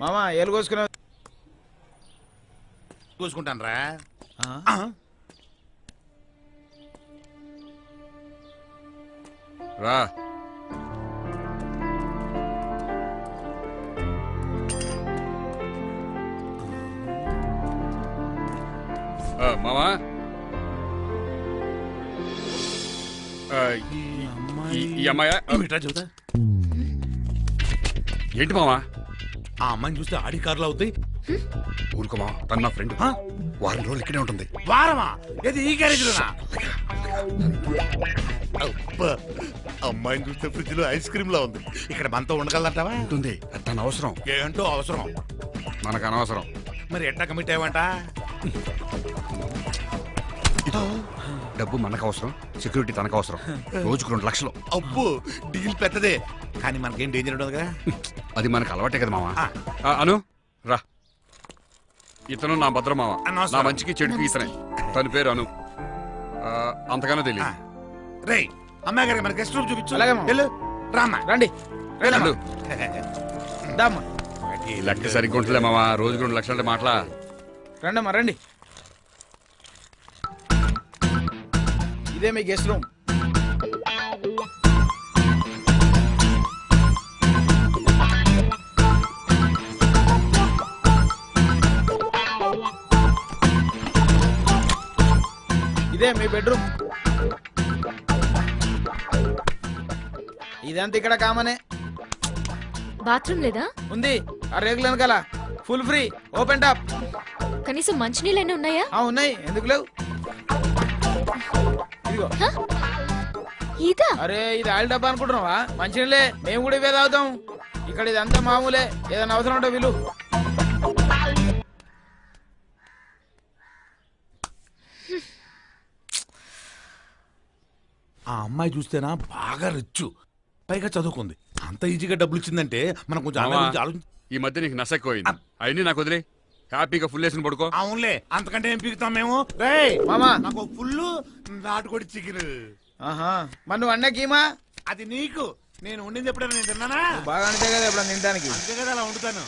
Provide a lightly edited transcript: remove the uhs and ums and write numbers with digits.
మామా ఏలు కోసుకుంటాను రా. రా మామా, ఈ అమ్మాయి చెబుతా. ఏంటి మామా? ఆ అమ్మాయిని చూస్తే ఆడి కార్లో అవుతాయి. ఊరుకోమా, తను నా ఫ్రెండ్. వారం రోజులు ఇక్కడే ఉంటుంది. వారమా? ఏది ఈ గ్యారేజ్ లోనా? అమ్మాయిని చూస్తే ఫ్రిడ్జ్ లో ఐస్ క్రీమ్ లో ఉంది. ఇక్కడ మనతో ఉండగలదంటావా? ఉంటుంది. తన అవసరం ఏంటో అవసరం, మనకు అనవసరం. మరి ఎట్టా కమిట్ అయ్యమంట? డబ్బు మనకు అవసరం, సెక్యూరిటీ తనకు అవసరం. రోజుకు 2 లక్షలు. అబ్బో, డీల్ పెద్దదే. కానీ మనకేం డేంజర్ ఉండదు కదా. అది మనకు అలవాటే కదా మామ. అను రా, ఇతను నా భద్ర మామ. నా మంచికి చెడుకి ఇతనే. తన పేరు అను. అంతగానో తెలియదు. రే అమ్మాయి గారికి మన గెస్ట్ రూమ్ చూపించు. రామ్మా, రండి. లెక్క సరిగ్గా ఉంటుందిలే మామ. రోజుకు 2 లక్షలు అంటే మాటలా. రండమ్మా రండి. ఇదే మీ గెస్ట్ రూమ్. ఇదే మీ బెడ్రూమ్. ఇదంతా ఇక్కడ కామనే. బాత్రూమ్ లేదా? ఉంది. ఆ రేగులు వెనకాల ఫుల్ ఫ్రీ, ఓపెన్ టాప్. కనీసం మంచినీళ్ళైనా ఉన్నాయా? ఉన్నాయి, ఎందుకు లేవు? ఇదిగో. ఇదా? అరే ఇది ఆయిల్ డబ్బా అనుకుంటున్నావా? మంచినీళ్ళే, మేము కూడా ఇవే తాగుతాం. ఇక్కడ ఇదంతా మామూలే. ఏదైనా అవసరం ఉంటే వీలు. ఆ అమ్మాయి చూస్తేనా బాగా రిచ్చు, పైగా చదువుకుంది. అంత ఈజీగా డబ్బులు ఇచ్చిందంటే మనం కొంచెం ఆలోచించి. ఈ మధ్య నీకు నసెక్కువైంది. అవన్నీ నాకు వదిలే. హ్యాపీగా ఫుల్ వేసుకుని పడుకో. అవునులే, అంతకంటే ఏం పీకుతాం మేము. మామా నాకు ఫుల్ నాటుకోడి చికెన్. మరి నువ్వు అన్నకీమా? అది నీకు. నేను ఉండింది ఎప్పుడైనా నేను తిన్నానా? బాగా అంటే కదా ఎప్పుడన్నా తినడానికి. అంతే కదా, అలా వండుతాను.